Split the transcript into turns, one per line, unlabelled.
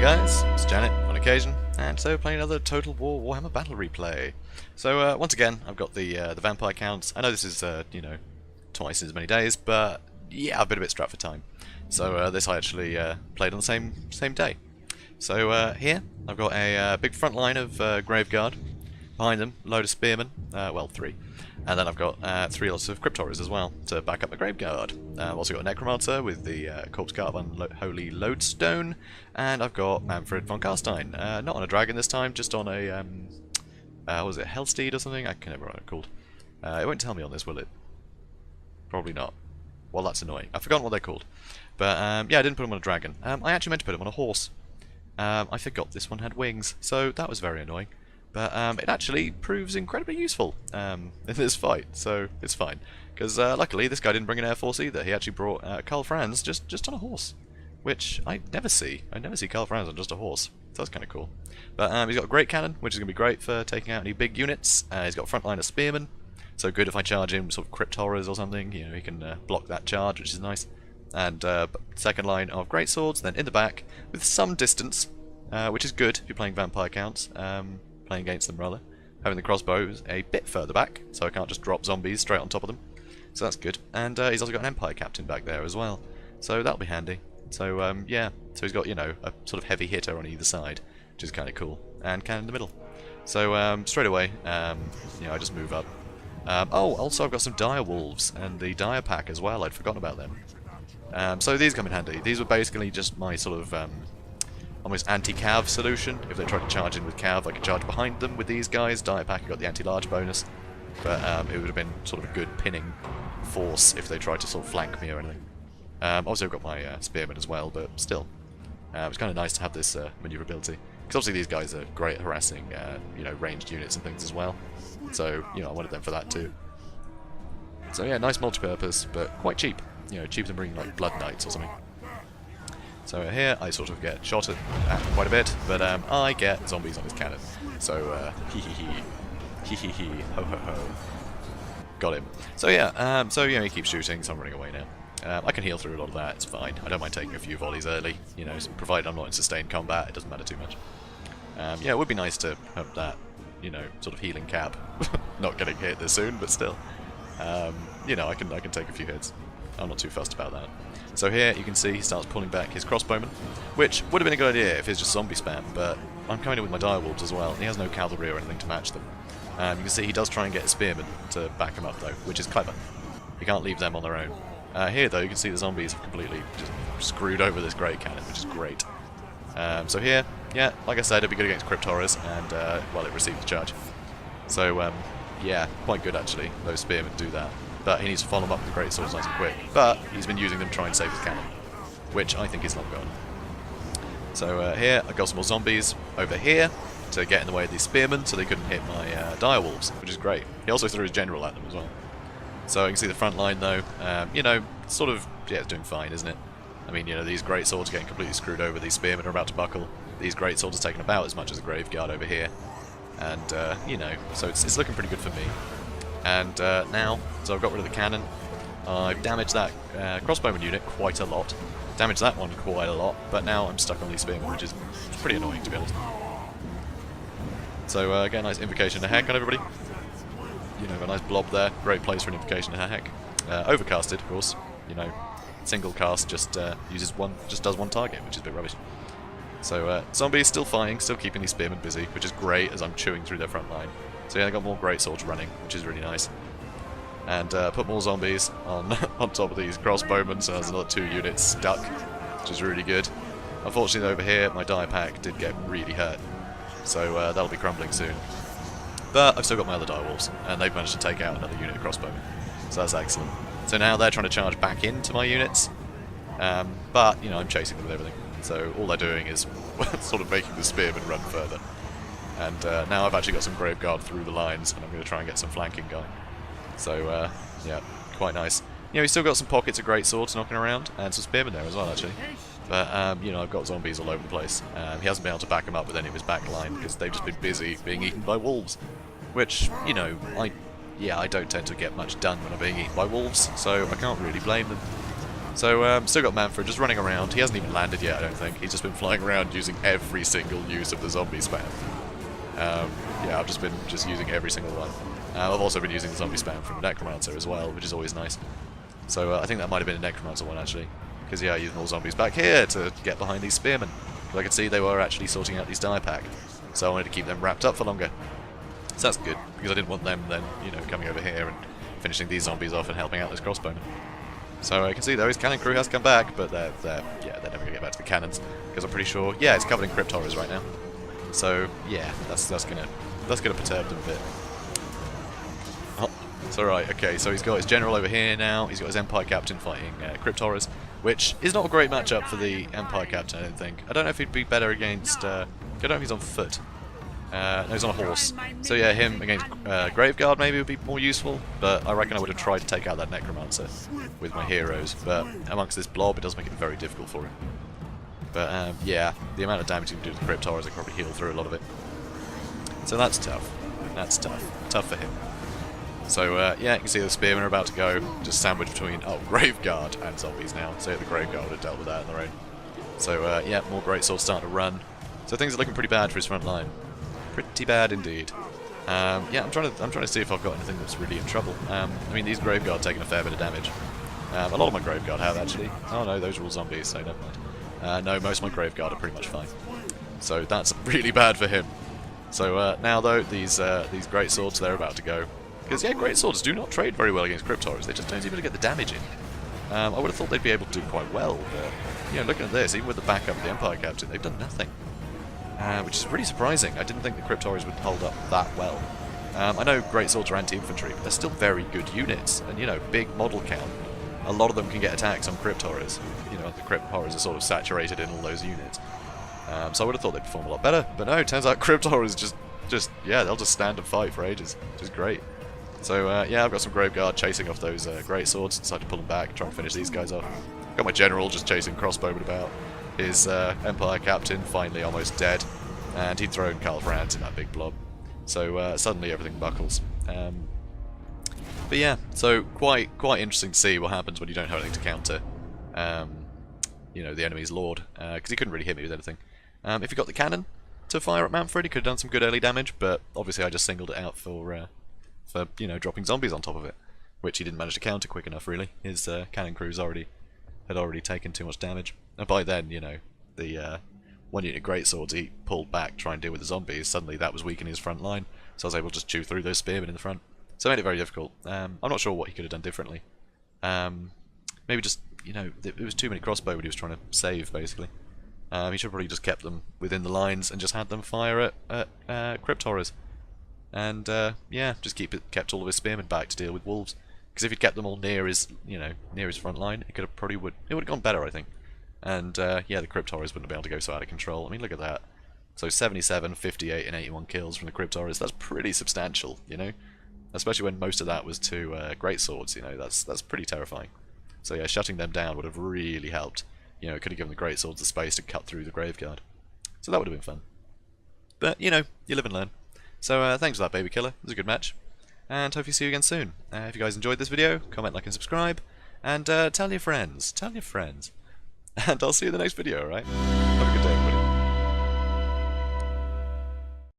guys, it's Janet on occasion, and so playing another Total War Warhammer Battle Replay. So once again, I've got the vampire counts. I know this is twice as many days, but yeah, I've been a bit strapped for time. So this I actually played on the same day. So here I've got a big front line of Graveguard. Behind them, a load of spearmen, well 3. And then I've got 3 lots of Cryptorers as well to back up my Graveguard. I've also got a Necromancer with the Corpse Guard Unholy Lodestone, and I've got Manfred von Carstein. Not on a dragon this time, just on a, what was it, Hellsteed or something? I can never remember what it's called. It won't tell me on this, will it? Probably not. Well, that's annoying. I've forgotten what they're called. But yeah, I didn't put them on a dragon. I actually meant to put them on a horse. I forgot this one had wings, so that was very annoying. But it actually proves incredibly useful in this fight, so it's fine. Because luckily this guy didn't bring an air force either. He actually brought Karl Franz just on a horse, which I never see. I never see Karl Franz on just a horse, so that's kind of cool. But he's got a great cannon, which is going to be great for taking out any big units. He's got a front line of spearmen, so good if I charge him sort of crypt horrors or something. You know, he can block that charge, which is nice. And second line of great swords, then in the back with some distance, which is good if you're playing vampire counts. Playing against them rather. Having the crossbows a bit further back, so I can't just drop zombies straight on top of them. So that's good. And he's also got an Empire Captain back there as well, so that'll be handy. So yeah, so he's got, you know, a sort of heavy hitter on either side, which is kind of cool, and cannon in the middle. So straight away, you know, I just move up. Oh, also I've got some dire wolves and the dire pack as well. I'd forgotten about them. So these come in handy. These were basically just my sort of almost anti-cav solution. If they tried to charge in with cav, I could charge behind them with these guys. Dire pack got the anti-large bonus, but it would have been sort of a good pinning force if they tried to sort of flank me or anything. Obviously I've got my spearmen as well, but still, it's kind of nice to have this maneuverability. Because obviously these guys are great at harassing, you know, ranged units and things as well. So you know, I wanted them for that too. So yeah, nice multi-purpose, but quite cheap. You know, cheaper than bringing like Blood Knights or something. So here I sort of get shot at quite a bit, but I get zombies on his cannon. So hee hee, ho ho ho. Got him. So yeah, so you know, he keeps shooting, so I'm running away now. I can heal through a lot of that, it's fine. I don't mind taking a few volleys early, you know, provided I'm not in sustained combat, it doesn't matter too much. Yeah, it would be nice to have that, you know, sort of healing cap. Not getting hit this soon, but still. You know, I can take a few hits. I'm not too fussed about that. So here you can see he starts pulling back his crossbowmen, which would have been a good idea if it's just zombie spam, but I'm coming in with my direwolves as well, and he has no cavalry or anything to match them. You can see he does try and get his spearmen to back him up though, which is clever. You can't leave them on their own. Here though, you can see the zombies have completely just screwed over this great cannon, which is great. So here, yeah, like I said, it'd be good against crypt horrors, and well, it received the charge. So yeah, quite good actually, those spearmen do that. But he needs to follow them up with the great swords nice and quick. But he's been using them to try and save his cannon, which I think is not good. So here, I've got some more zombies over here to get in the way of these spearmen so they couldn't hit my direwolves, which is great. He also threw his general at them as well. So you can see the front line though, you know, sort of, yeah, it's doing fine, isn't it? I mean, you know, these great swords are getting completely screwed over, these spearmen are about to buckle, these great swords are taking about as much as the Graveguard over here. And, you know, so it's looking pretty good for me. And now, so I've got rid of the cannon, I've damaged that crossbowman unit quite a lot, damaged that one quite a lot, but now I'm stuck on these spearmen, which is pretty annoying to be honest. So again, nice invocation of heck on everybody. You know, a nice blob there, great place for an invocation of heck. Overcasted, of course, you know, single cast just does one target, which is a bit rubbish. So zombies still fighting, still keeping these spearmen busy, which is great as I'm chewing through their front line. So yeah, they got more great swords running, which is really nice. And put more zombies on on top of these crossbowmen, so there's another 2 units stuck, which is really good. Unfortunately over here, my dire pack did get really hurt, so that'll be crumbling soon. But I've still got my other direwolves, and they've managed to take out another unit of crossbowmen, so that's excellent. So now they're trying to charge back into my units, but you know, I'm chasing them with everything. So all they're doing is sort of making the spearmen run further. And now I've actually got some Graveguard through the lines, and I'm going to try and get some flanking going. So, yeah, quite nice. You know, he's still got some pockets of great swords knocking around, and some spearmen there as well, actually. But, you know, I've got zombies all over the place. He hasn't been able to back them up with any of his back line, because they've just been busy being eaten by wolves. Which, you know, I don't tend to get much done when I'm being eaten by wolves, so I can't really blame them. So, still got Manfred just running around. He hasn't even landed yet, I don't think. He's just been flying around using every single use of the zombie spam. Yeah, I've just been using every single one. I've also been using the zombie spam from the Necromancer as well, which is always nice. So, I think that might have been a Necromancer one, actually. Because, yeah, using all zombies back here to get behind these spearmen. But I could see they were actually sorting out these die pack. So I wanted to keep them wrapped up for longer. So that's good, because I didn't want them then, you know, coming over here and finishing these zombies off and helping out this crossbowman. So I can see though his cannon crew has come back, but they're never going to get back to the cannons, because I'm pretty sure, yeah, it's covered in crypt horrors right now. So yeah, that's gonna perturb them a bit. Oh, it's alright. Okay, so he's got his general over here now. He's got his Empire Captain fighting crypt horrors, which is not a great matchup for the Empire Captain, I don't think. I don't know if he'd be better against. I don't know if he's on foot. No, he's on a horse. So yeah, him against Graveguard maybe would be more useful, but I reckon I would have tried to take out that Necromancer with my heroes, but amongst this blob it does make it very difficult for him. But yeah, the amount of damage he can do to the Crypt Horrors, I can probably heal through a lot of it. So that's tough. That's tough. Tough for him. So yeah, you can see the Spearmen are about to go, just sandwiched between, Graveguard and zombies now. So yeah, the Graveguard would have dealt with that on their own. So yeah, more Greatswords starting to run. So things are looking pretty bad for his front line. Pretty bad indeed. Yeah, I'm trying to see if I've got anything that's really in trouble. I mean, these Graveguard taking a fair bit of damage. A lot of my Graveguard have actually. Oh no, those are all zombies, so never mind. No, most of my Graveguard are pretty much fine. So that's really bad for him. So now though, these Greatswords, they're about to go. Because yeah, Greatswords do not trade very well against Crypt Horrors. They just don't seem to get the damage in. I would have thought they'd be able to do quite well, but you know, looking at this, even with the backup of the Empire Captain, they've done nothing. Which is really surprising. I didn't think the Crypt Horrors would hold up that well. I know Greatswords are anti-infantry, but they're still very good units. And, you know, big model count. A lot of them can get attacks on Crypt Horrors. You know, the Crypt Horrors are sort of saturated in all those units. So I would have thought they'd perform a lot better. But no, it turns out Crypt Horrors yeah, they'll just stand and fight for ages. Which is great. So, yeah, I've got some Graveguard chasing off those Greatswords. Decided to pull them back, try and finish these guys off. Got my General just chasing crossbowmen about. His Empire Captain finally almost dead, and he'd thrown Karl Franz in that big blob. So suddenly everything buckles. But yeah, so quite interesting to see what happens when you don't have anything to counter, you know, the enemy's lord, because he couldn't really hit me with anything. If he got the cannon to fire at Manfred, he could have done some good early damage, but obviously I just singled it out for you know, dropping zombies on top of it, which he didn't manage to counter quick enough. Really, his cannon crews had already taken too much damage. And by then, you know, the one unit Greatswords he pulled back to try and deal with the zombies. Suddenly that was weakening his front line, so I was able to just chew through those spearmen in the front. So it made it very difficult. I'm not sure what he could have done differently. Maybe just, you know, it was too many crossbow he was trying to save, basically. He should have probably just kept them within the lines and just had them fire at Crypt Horrors. And, yeah, just kept all of his spearmen back to deal with wolves. Because if he'd kept them all near his, you know, near his front line, it would have gone better, I think. And, yeah, the Crypt Horrors wouldn't have been able to go so out of control. I mean, look at that. So 77, 58, and 81 kills from the Crypt Horrors. That's pretty substantial, you know? Especially when most of that was to Greatswords, you know? That's pretty terrifying. So, yeah, shutting them down would have really helped. You know, it could have given the Greatswords the space to cut through the Graveguard. So that would have been fun. But, you know, you live and learn. So, thanks for that, Baby Killer. It was a good match. And hope you see you again soon. If you guys enjoyed this video, comment, like, and subscribe. And tell your friends. Tell your friends. And I'll see you in the next video, alright? Have a good day.